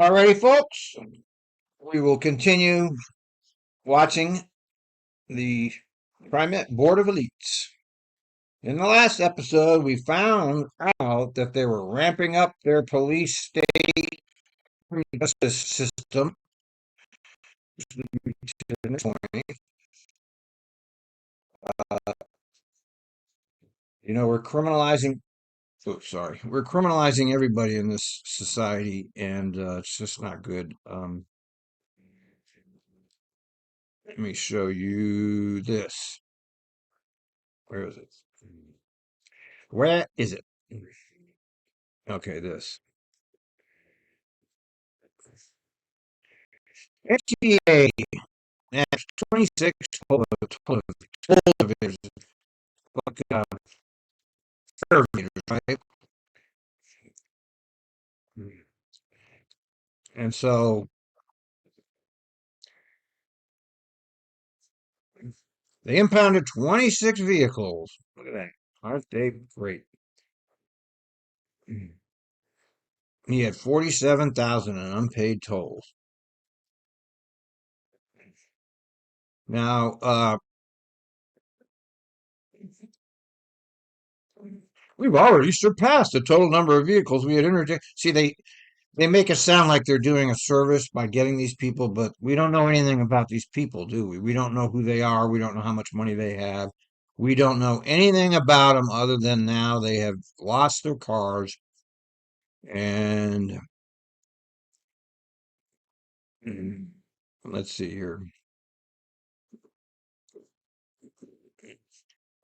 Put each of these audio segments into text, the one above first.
Alrighty, folks, we will continue watching the TRIMET Board of Elites. In the last episode, we found out that they were ramping up their police state justice system. We're criminalizing. Oops, sorry. We're criminalizing everybody in this society, and it's just not good. Let me show you this. Where is it? Where is it? Okay, this. FTA that's 26 televisions, like televisions, right? And so they impounded 26 vehicles. Look at that. Aren't they great? He had 47,000 in unpaid tolls. Now, we've already surpassed the total number of vehicles we had interdicted. See, they make it sound like they're doing a service by getting these people, but we don't know anything about these people, do we? We don't know who they are. We don't know how much money they have. We don't know anything about them other than now they have lost their cars. And let's see here.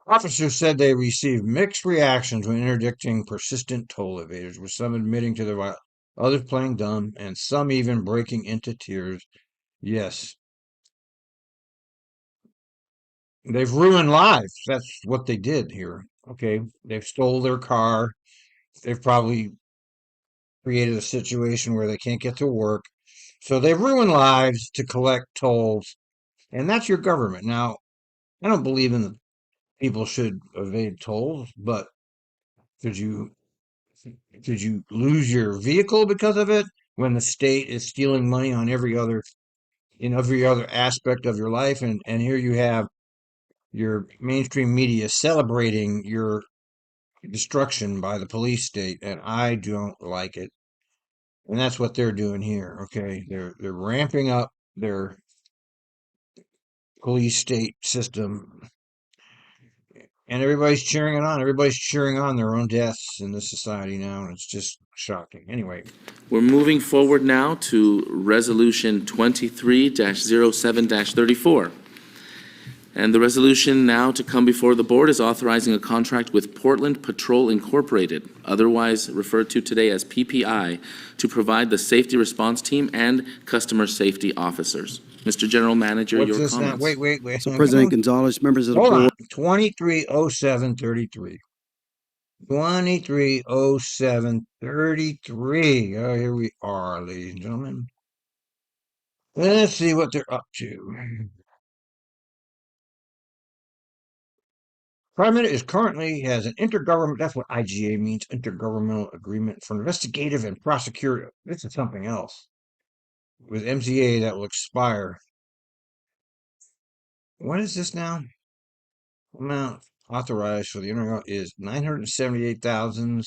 Officers said they received mixed reactions when interdicting persistent toll evaders, with some admitting to their violence, others playing dumb, and some even breaking into tears. Yes, they've ruined lives. That's what they did here. Okay, they've stole their car. They've probably created a situation where they can't get to work. So they've ruined lives to collect tolls, and that's your government. Now, I don't believe in the people should evade tolls, but could you lose your vehicle because of it when the state is stealing money on every other in every other aspect of your life? And here you have your mainstream media celebrating your destruction by the police state, and I don't like it. And that's what they're doing here. Okay, they're ramping up their police state system, and everybody's cheering it on. Everybody's cheering on their own deaths in this society now, and it's just shocking. Anyway, We're moving forward now to Resolution 23-07-34. And the resolution now to come before the board is authorizing a contract with Portland Patrol Incorporated, otherwise referred to today as PPI, to provide the safety response team and customer safety officers. Mr. General Manager, what's your this now? comments. Wait. So President Gonzalez, members of the Hold on. board, 230733. 230733. Oh, here we are, ladies and gentlemen. Let's see what they're up to. TRIMET is currently has an intergovernmental, that's what IGA means, intergovernmental agreement for investigative and prosecutor. This is something else. With MCA that will expire. What is this now? Amount authorized for the intergovernmental is 978,000.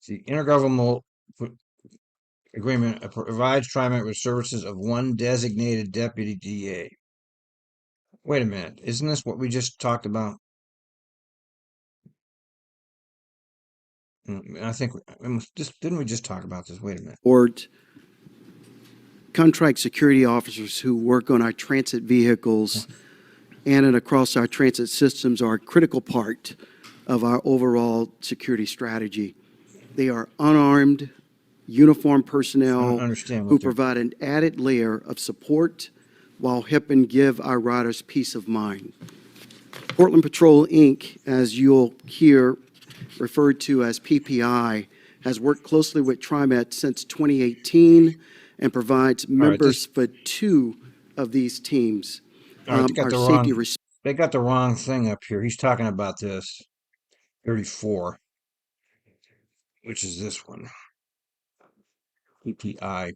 The intergovernmental agreement provides TRIMET with services of one designated deputy DA. Wait a minute, isn't this what we just talked about? I think didn't we just talk about this? Wait a minute. board, contract security officers who work on our transit vehicles and across our transit systems are a critical part of our overall security strategy. They are unarmed, uniformed personnel who provide an added layer of support while helping give our riders peace of mind. Portland Patrol, Inc., as you'll hear referred to as PPI, has worked closely with TRIMET since 2018 and provides members for two of these teams. They got the wrong thing up here. He's talking about this 34, which is this one. PPI.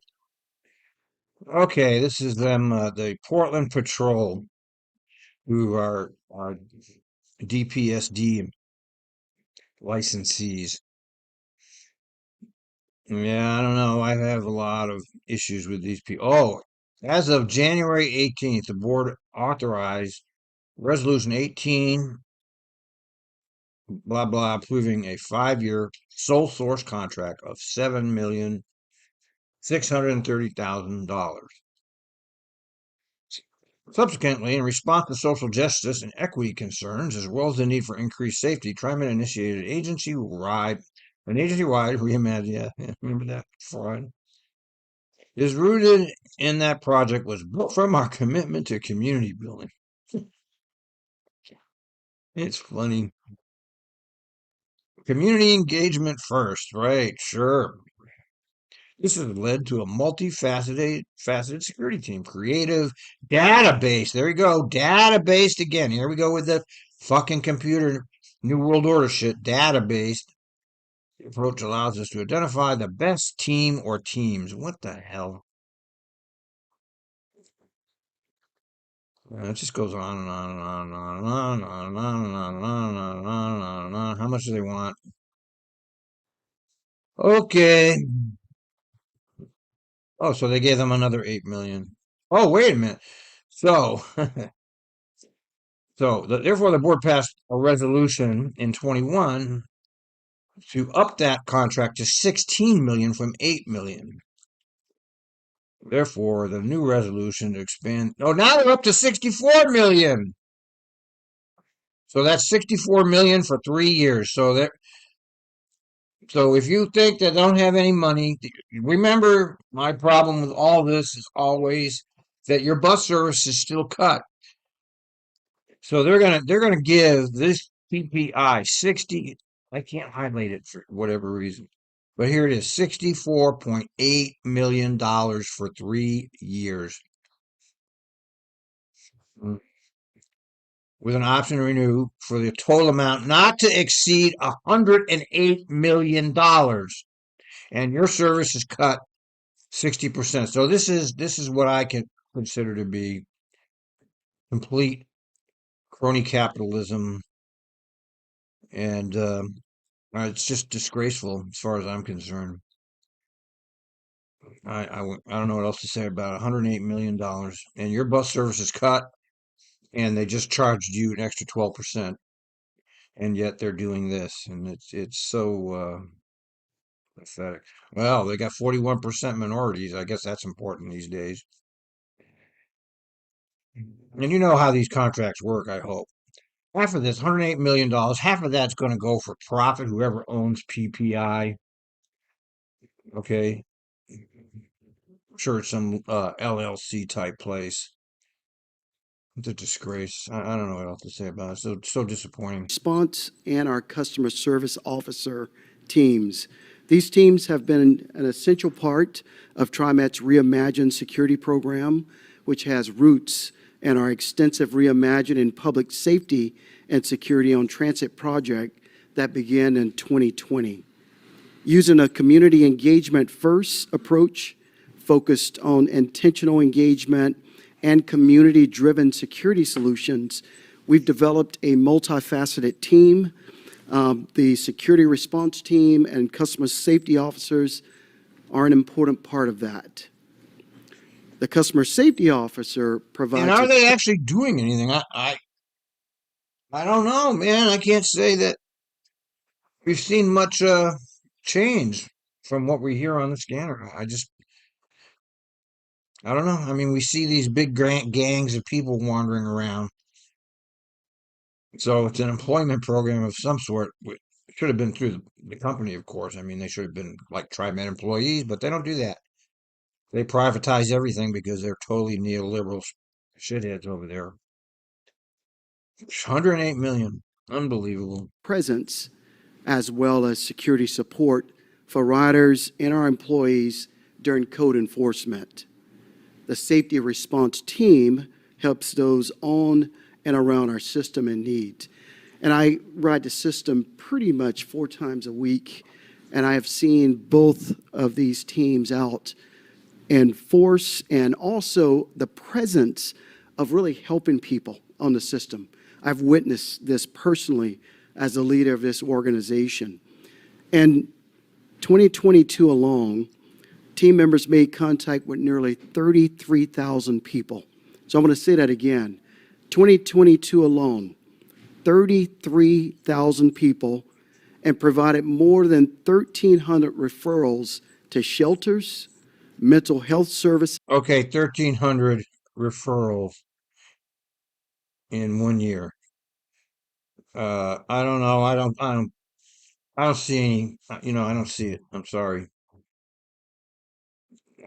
Okay, this is them, the Portland Patrol, who are DPSD licensees. Yeah, I don't know. I have a lot of issues with these people. Oh, as of January 18th, the board authorized Resolution 18, blah, blah, approving a 5-year sole source contract of $7,630,000. Subsequently, in response to social justice and equity concerns, as well as the need for increased safety, TRIMET initiated an agency-wide reimagine. Yeah, remember that fraud? Is rooted in that project was built from our commitment to community building. It's funny. Community engagement first, right? Sure. This has led to a faceted security team. Creative database. There we go. Database again. Here we go with the fucking computer New World Order shit. Database. The approach allows us to identify the best team or teams. What the hell? It just goes on and on and on and on and on and on and on and on and on and on and on and on and on. How much do they want? Okay. Oh, so they gave them another 8 million. Oh, wait a minute. So, therefore, the board passed a resolution in 21 to up that contract to 16 million from 8 million. Therefore, the new resolution to expand. Oh, now they're up to 64 million. So that's 64 million for 3 years. So if you think they don't have any money, remember my problem with all this is always that your bus service is still cut. So they're gonna give this PPI 60. I can't highlight it for whatever reason, but here it is, $64.8 million for 3 years, mm, with an option to renew for the total amount not to exceed $108 million, and your service is cut 60%. So this is what I can consider to be complete crony capitalism, and it's just disgraceful as far as I'm concerned. I don't know what else to say about it. $108 million, and your bus service is cut, and they just charged you an extra 12%, and yet they're doing this, and it's so pathetic. Well, they got 41% minorities. I guess that's important these days. And you know how these contracts work, I hope. Half of this, $108 million, half of that's going to go for profit, whoever owns PPI. Okay. I'm sure it's some LLC type place. It's a disgrace. I don't know what else to say about it. So disappointing. Response and our customer service officer teams. These teams have been an essential part of TriMet's Reimagined Security Program, which has roots in our extensive Reimagine in Public Safety and Security on Transit project that began in 2020. Using a community engagement first approach focused on intentional engagement and community-driven security solutions, we've developed a multifaceted team. The security response team and customer safety officers are an important part of that. The customer safety officer provides. And are they actually doing anything? I don't know, man. I can't say that we've seen much change from what we hear on the scanner. I don't know. I mean, we see these big gangs of people wandering around. So it's an employment program of some sort. It should have been through the company, of course. I mean, they should have been like TriMet employees, but they don't do that. They privatize everything because they're totally neoliberal shitheads over there. 108 million. Unbelievable. Presence as well as security support for riders and our employees during code enforcement. The safety response team helps those on and around our system in need. And I ride the system pretty much 4 times a week, and I have seen both of these teams out and force, and also the presence of really helping people on the system. I've witnessed this personally as the leader of this organization. And 2022 alone, team members made contact with nearly 33,000 people. So I'm going to say that again. 2022 alone, 33,000 people, and provided more than 1,300 referrals to shelters, mental health services. Okay, 1,300 referrals in 1 year. I don't know. I don't see any, I don't see it. I'm sorry.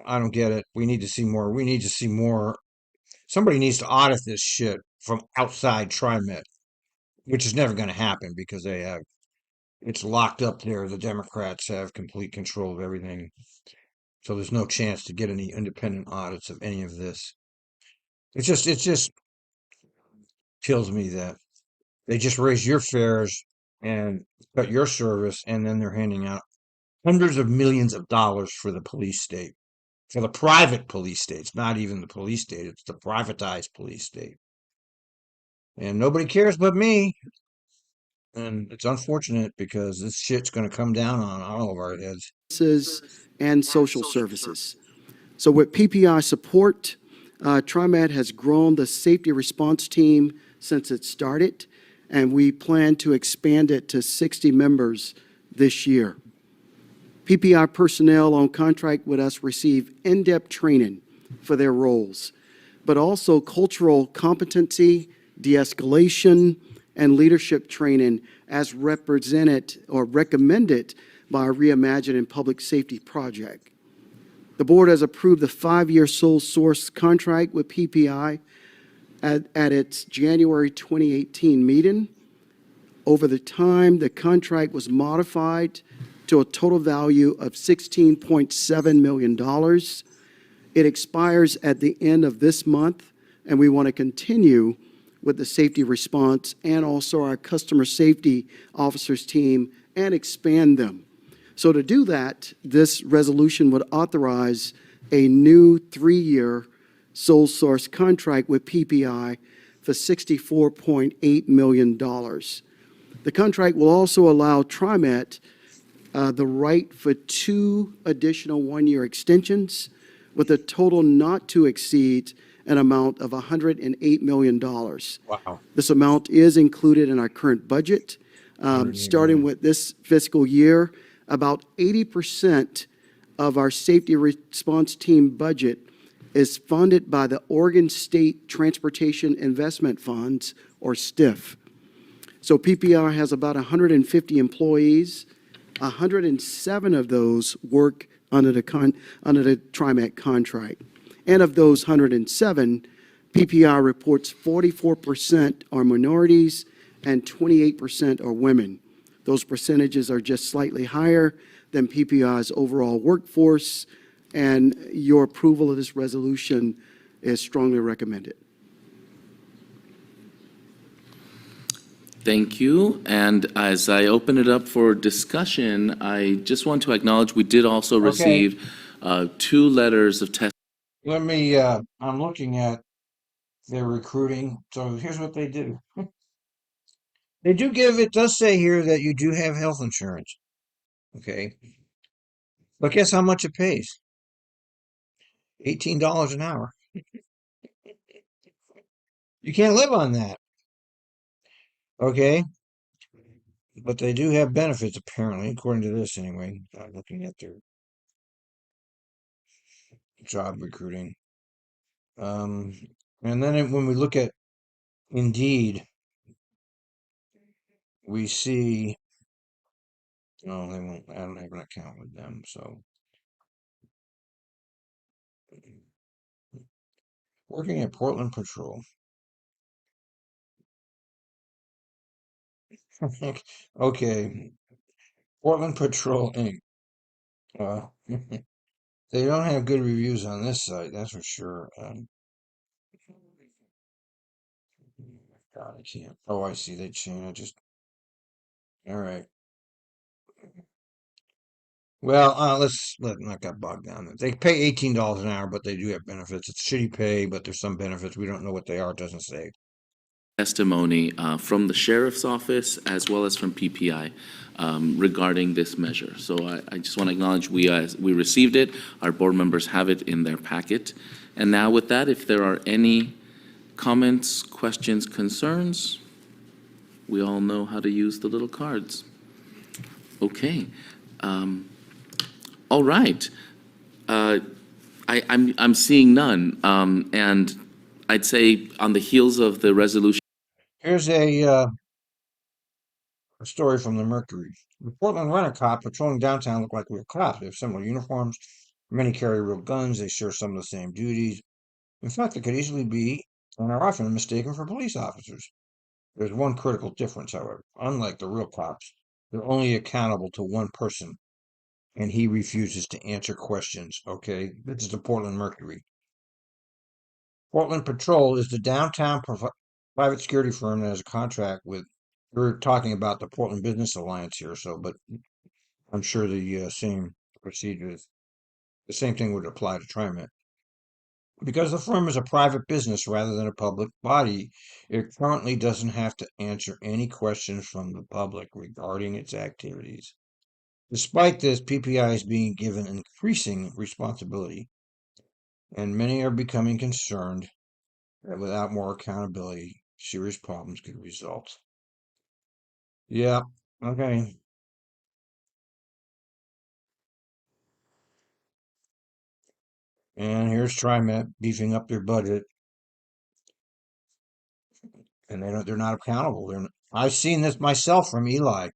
I don't get it. We need to see more. We need to see more. Somebody needs to audit this shit from outside TriMet, which is never going to happen because it's locked up there. The Democrats have complete control of everything. So there's no chance to get any independent audits of any of this. It just kills me that they just raise your fares and cut your service, and then they're handing out hundreds of millions of dollars for the police state, for the private police state. It's not even the police state, it's the privatized police state. And nobody cares but me. And it's unfortunate because this shit's going to come down on all of our heads. And social services. So with PPI support, TriMet has grown the safety response team since it started, and we plan to expand it to 60 members this year. PPI personnel on contract with us receive in-depth training for their roles, but also cultural competency, de-escalation, and leadership training as represented or recommended by our Reimagining Public Safety project. The board has approved the 5-year sole source contract with PPI at its January 2018 meeting. Over the time, the contract was modified to a total value of $16.7 million. It expires at the end of this month, and we want to continue with the safety response and also our customer safety officers team and expand them. So to do that, this resolution would authorize a new 3-year sole source contract with PPI for $64.8 million. The contract will also allow TriMet the right for 2 additional 1-year extensions with a total not to exceed an amount of $108 million. Wow. This amount is included in our current budget. Starting with this fiscal year, about 80% of our safety response team budget is funded by the Oregon State Transportation Investment Funds, or STIF. So PPI has about 150 employees. 107 of those work under the TriMet contract. And of those 107, PPI reports 44% are minorities and 28% are women. Those percentages are just slightly higher than PPI's overall workforce, and your approval of this resolution is strongly recommended. Thank you. And as I open it up for discussion, I just want to acknowledge we did also receive 2 letters of testimony. Let me, I'm looking at their recruiting. So here's what they do. They do give, it does say here that you do have health insurance. Okay. But guess how much it pays? $18 an hour. You can't live on that. Okay. But they do have benefits, apparently, according to this anyway. I'm looking at their job recruiting. And then when we look at Indeed, we see, oh, they won't, I don't have an account with them, so. Working at Portland Patrol. Okay, Portland Patrol Inc. They don't have good reviews on this site, that's for sure. God, I can't. Oh, I see. They changed. All right. Well, let's not get bogged down. They pay $18 an hour, but they do have benefits. It's shitty pay, but there's some benefits. We don't know what they are. It doesn't say. Testimony from the sheriff's office as well as from PPI regarding this measure. So I just want to acknowledge we received it. Our board members have it in their packet. And now with that, if there are any comments, questions, concerns, we all know how to use the little cards. Okay. All right. I'm seeing none. And I'd say on the heels of the resolution. Here's a story from the Mercury. The Portland Rent-A-Cop patrolling downtown look like real cops. They have similar uniforms. Many carry real guns. They share some of the same duties. In fact, they could easily be and are often mistaken for police officers. There's one critical difference, however. Unlike the real cops, they're only accountable to one person, and he refuses to answer questions. Okay, this is the Portland Mercury. Portland Patrol is the downtown private security firm that has a contract with. We're talking about the Portland Business Alliance here, but I'm sure the same procedures, the same thing would apply to TriMet. Because the firm is a private business rather than a public body, it currently doesn't have to answer any questions from the public regarding its activities. Despite this, PPI is being given increasing responsibility, and many are becoming concerned that without more accountability, serious problems could result. Yeah, okay. And here's TriMet beefing up their budget, and they're not accountable. I've seen this myself from Eli.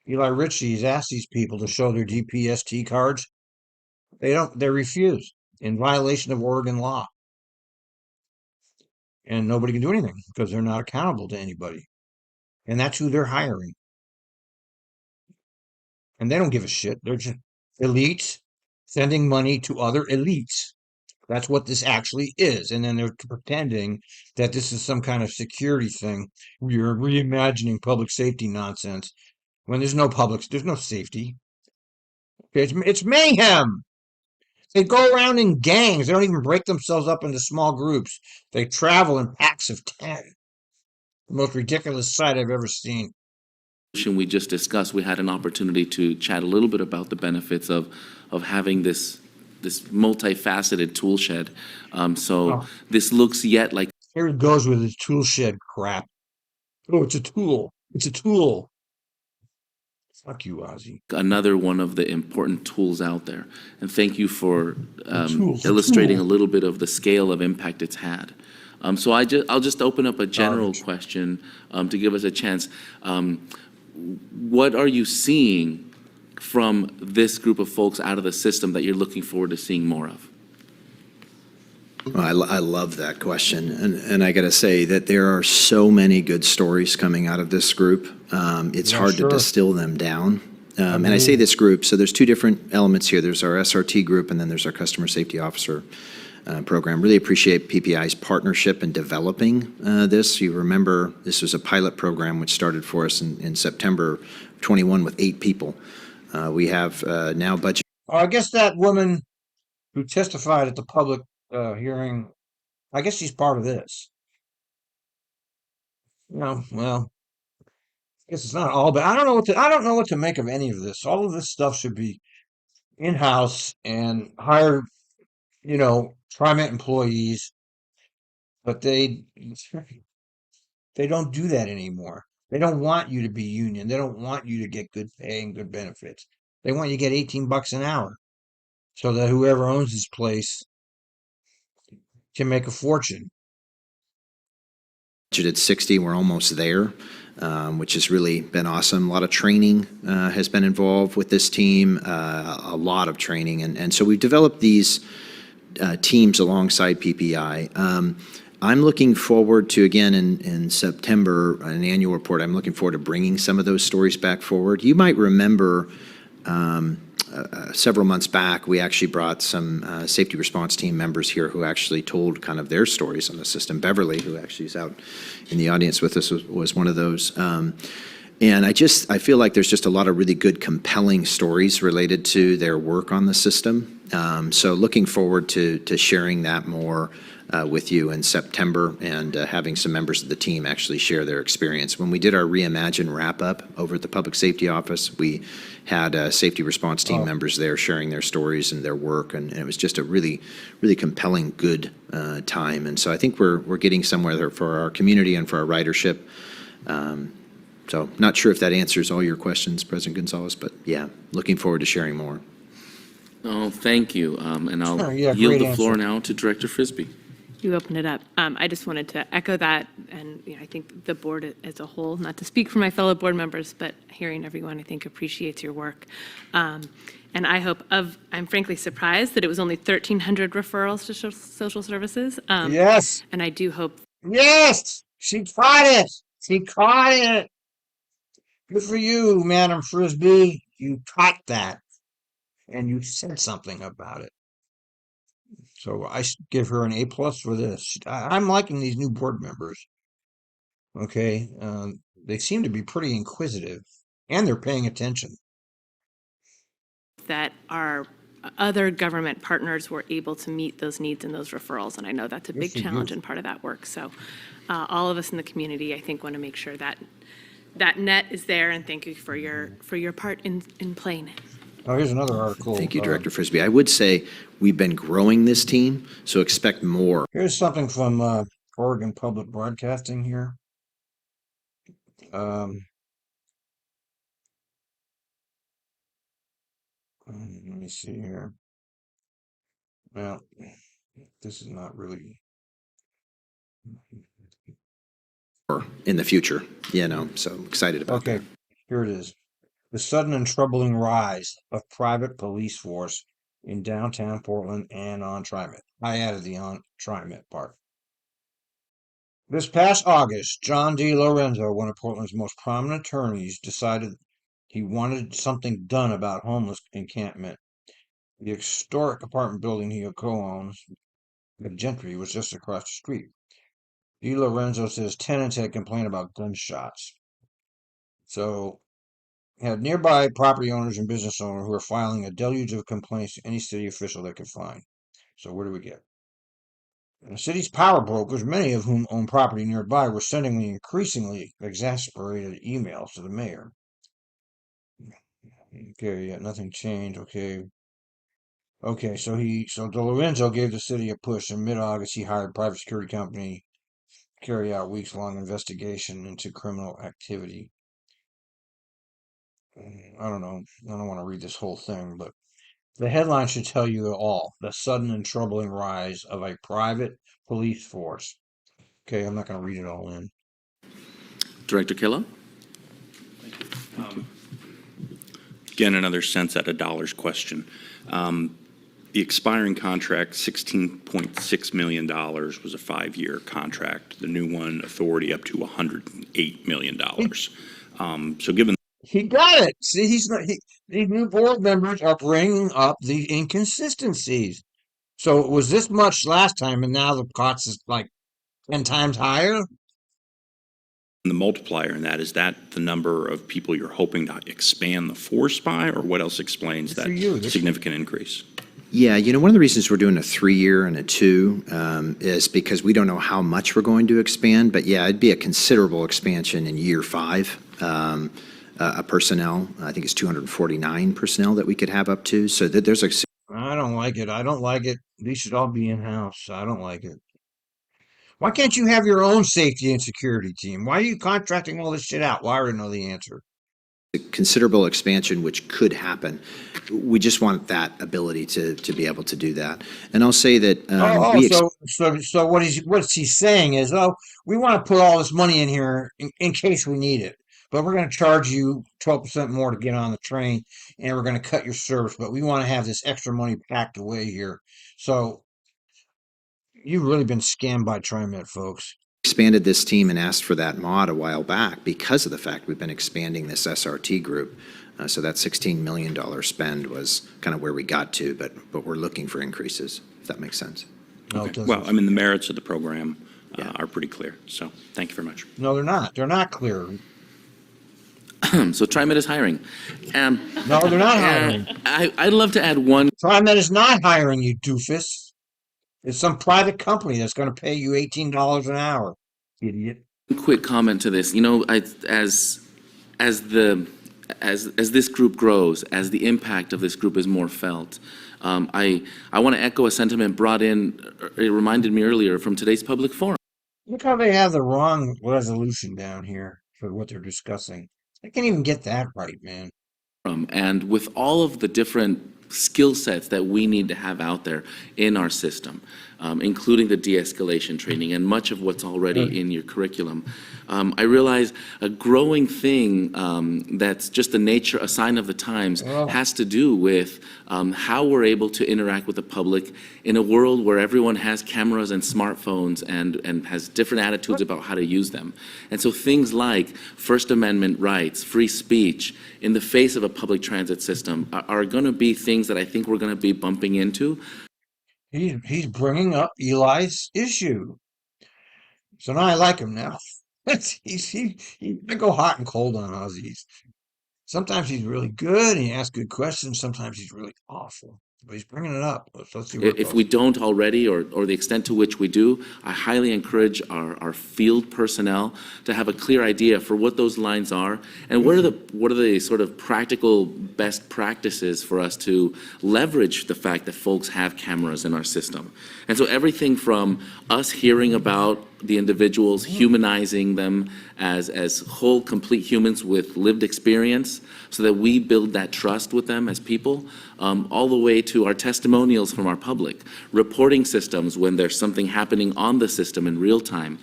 Eli Ritchie's asked these people to show their DPST cards. They refuse in violation of Oregon law. And nobody can do anything because they're not accountable to anybody. And that's who they're hiring. And they don't give a shit. They're just elites sending money to other elites. That's what this actually is. And then they're pretending that this is some kind of security thing. We're reimagining public safety nonsense when there's no safety. It's mayhem. They go around in gangs. They don't even break themselves up into small groups. They travel in packs of 10. The most ridiculous sight I've ever seen. We just discussed, we had an opportunity to chat a little bit about the benefits of having this multifaceted tool shed. This looks yet like. Here he goes with his tool shed crap. Oh, it's a tool. It's a tool. Fuck you, Ozzie. Another one of the important tools out there. And thank you for illustrating a little bit of the scale of impact it's had. So I'll just open up a general question to give us a chance. What are you seeing from this group of folks out of the system that you're looking forward to seeing more of? Well, I love that question. And I got to say that there are so many good stories coming out of this group. It's hard to distill them down. And I say this group, so there's two different elements here. There's our SRT group, and then there's our Customer Safety Officer program. Really appreciate PPI's partnership in developing this. You remember this was a pilot program which started for us in September 21 with 8 people. We have now budget. Oh, I guess that woman who testified at the public hearing, I guess she's part of this. Well, I guess it's not all, but I don't know what to make of any of this. All of this stuff should be in-house and hire, TriMet employees, but they don't do that anymore. They don't want you to be union. They don't want you to get good pay and good benefits. They want you to get $18 an hour so that whoever owns this place can make a fortune. Budgeted 60, we're almost there, which has really been awesome. A lot of training has been involved with this team, a lot of training. And so we've developed these teams alongside PPI. I'm looking forward to, again, in September, an annual report, I'm looking forward to bringing some of those stories back forward. You might remember several months back, we actually brought some safety response team members here who actually told kind of their stories on the system. Beverly, who actually is out in the audience with us, was one of those. And I feel like there's just a lot of really good, compelling stories related to their work on the system. So looking forward to sharing that more with you in September and having some members of the team actually share their experience. When we did our Reimagine wrap-up over at the Public Safety Office, we had safety response team members there sharing their stories and their work, and it was just a really, really compelling, good time. And so I think we're getting somewhere there for our community and for our ridership. So not sure if that answers all your questions, President Gonzalez, but yeah, looking forward to sharing more. Oh, thank you. And I'll Sure, yeah, yield great the floor answer. now to Director Frisbee. You opened it up. I just wanted to echo that, and I think the board as a whole, not to speak for my fellow board members, but hearing everyone, I think, appreciates your work. And I hope I'm frankly surprised that it was only 1,300 referrals to social services. Yes, And I do hope yes, she caught it. She caught it. Good for you, Madam Frisbee. You caught that, and you said something about it. So I give her an A+ for this. I'm liking these new board members. Okay, they seem to be pretty inquisitive, and they're paying attention. that our other government partners were able to meet those needs and those referrals. And I know that's a Good big for you. challenge and part of that work. So all of us in the community, I think, want to make sure that that net is there. And thank you for your part in playing it. Oh, here's another article. Thank you, Director Frisbee. I would say we've been growing this team, so expect more. Here's something from Oregon Public Broadcasting here. Let me see here. Well, this is not really. In the future, so I'm excited about Okay, that. here it is. The sudden and troubling rise of private police force in downtown Portland and on TRIMET. I added the on TRIMET part. This past August, John D. Lorenzo, one of Portland's most prominent attorneys, decided he wanted something done about homeless encampment. The historic apartment building he co-owns, the Gentry, was just across the street. D. Lorenzo says tenants had complained about gunshots. So, had nearby property owners and business owners who are filing a deluge of complaints to any city official they could find. So, where do we get? The city's power brokers, many of whom own property nearby, were sending the increasingly exasperated emails to the mayor. Okay, yeah, nothing changed. Okay, so De Lorenzo gave the city a push. In mid-August, he hired a private security company to carry out weeks-long investigation into criminal activity. I don't know. I don't want to read this whole thing, but the headline should tell you all. The sudden and troubling rise of a private police force. Okay, I'm not going to read it all in. Director Killow? Again, another cents at a dollars question. The expiring contract, $16.6 million, was a 5-year contract. The new one, authority up to $108 million. So given He got it. See, these new board members are bringing up the inconsistencies. So it was this much last time, and now the cost is like 10 times higher. the multiplier in that, is that the number of people you're hoping to expand the force by, or what else explains Good that for you. This- significant increase? Yeah, one of the reasons we're doing a 3-year and a 2 is because we don't know how much we're going to expand, but yeah, it'd be a considerable expansion in year 5. Personnel, I think it's 249 personnel that we could have up to, so that there's a I don't like it. I don't like it. These should all be in-house. I don't like it. Why can't you have your own safety and security team? Why are you contracting all this shit out? Well, I already know the answer. considerable expansion which could happen. We just want that ability to be able to do that. And I'll say that So what's he saying is, we want to put all this money in here in case we need it, but we're going to charge you 12% more to get on the train, and we're going to cut your service, but we want to have this extra money packed away here. So you've really been scammed by TriMet, folks. expanded this team and asked for that mod a while back because of the fact we've been expanding this SRT group. So that $16 million spend was kind of where we got to, but we're looking for increases, if that makes sense. No, it doesn't. Well, I mean, the merits of the program are pretty clear, so thank you very much. No, they're not. They're not clear. So TriMet is hiring. Um, No, they're not hiring. I'd love to add one TriMet is not hiring, you doofus. It's some private company that's going to pay you $18 an hour, idiot. quick comment to this. You know, as the as this group grows, as the impact of this group is more felt, I want to echo a sentiment brought in. It reminded me earlier from today's public forum. Look how they have the wrong resolution down here for what they're discussing. I can't even get that right, man. And with all of the different skill sets that we need to have out there in our system, including the de-escalation training and much of what's already in your curriculum, I realize a growing thing that's just the nature, a sign of the times, has to do with how we're able to interact with the public in a world where everyone has cameras and smartphones and has different attitudes about how to use them. And so things like First Amendment rights, free speech, in the face of a public transit system are going to be things that I think we're going to be bumping into. He's bringing up Eli's issue. So now I like him now. I go hot and cold on Ozzie. Sometimes he's really good and he asks good questions. Sometimes he's really awful. But he's bringing it up. Let's see where it If goes. we don't already, or the extent to which we do, I highly encourage our field personnel to have a clear idea for what those lines are and what are the sort of practical best practices for us to leverage the fact that folks have cameras in our system. And so everything from us hearing about the individuals, humanizing them as whole, complete humans with lived experience so that we build that trust with them as people, all the way to our testimonials from our public, reporting systems when there's something happening on the system in real time,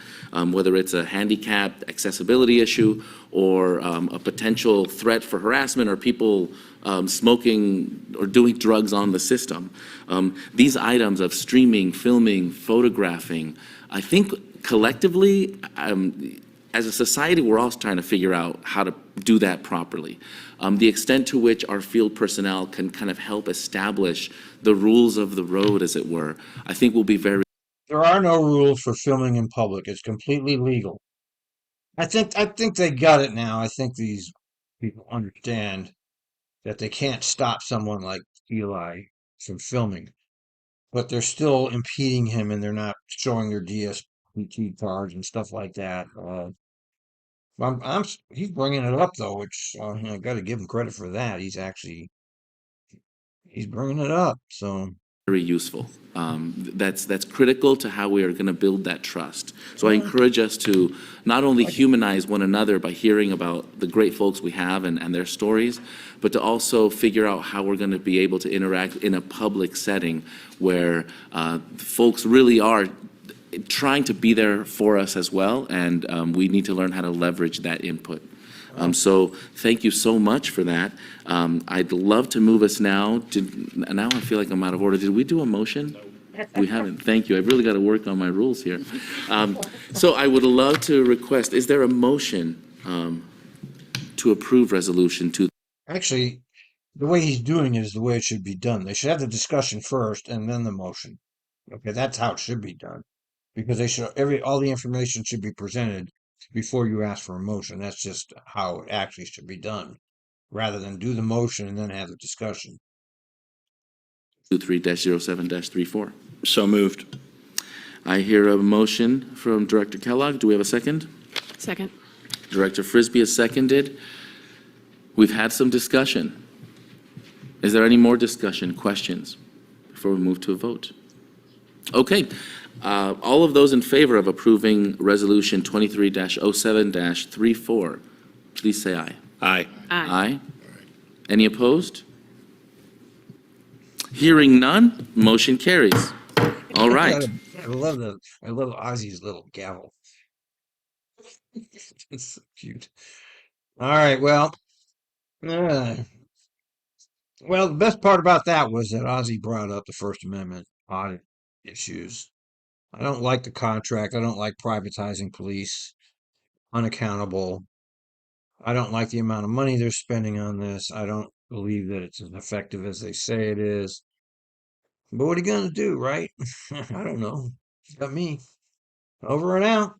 whether it's a handicapped accessibility issue or a potential threat for harassment or people smoking or doing drugs on the system. These items of streaming, filming, photographing, I think collectively, as a society, we're all trying to figure out how to do that properly. The extent to which our field personnel can kind of help establish the rules of the road, as it were, I think will be very. There are no rules for filming in public. It's completely legal. I think they got it now. I think these people understand that they can't stop someone like Eli from filming, but they're still impeding him and they're not showing their DSPT cards and stuff like that. He's bringing it up though, which I got to give him credit for that. He's bringing it up. So Very useful. That's critical to how we are going to build that trust. So I encourage us to not only humanize one another by hearing about the great folks we have and their stories, but to also figure out how we're going to be able to interact in a public setting where folks really are trying to be there for us as well, and we need to learn how to leverage that input. So thank you so much for that. I'd love to move us now. Now I feel like I'm out of order. Did we do a motion? We haven't. Thank you. I've really got to work on my rules here. So I would love to request, is there a motion to approve resolution 2? actually, the way he's doing it is the way it should be done. They should have the discussion first and then the motion. Okay, that's how it should be done. Because all the information should be presented before you ask for a motion. That's just how it actually should be done, rather than do the motion and then have the discussion. 23-07-34. So moved. I hear a motion from Director Kellogg. Do we have a second? Second. Director Frisbee has seconded. We've had some discussion. Is there any more discussion, questions, before we move to a vote? Okay. All of those in favor of approving Resolution 23-07-34, please say aye. Aye. Aye. Any opposed? Hearing none, motion carries. All right. I love Ozzie's little gavel. It's so cute. All right, well, the best part about that was that Ozzie brought up the First Amendment audit issues. I don't like the contract. I don't like privatizing police, unaccountable. I don't like the amount of money they're spending on this. I don't believe that it's as effective as they say it is. But what are you going to do, right? I don't know. Got me. Over and out.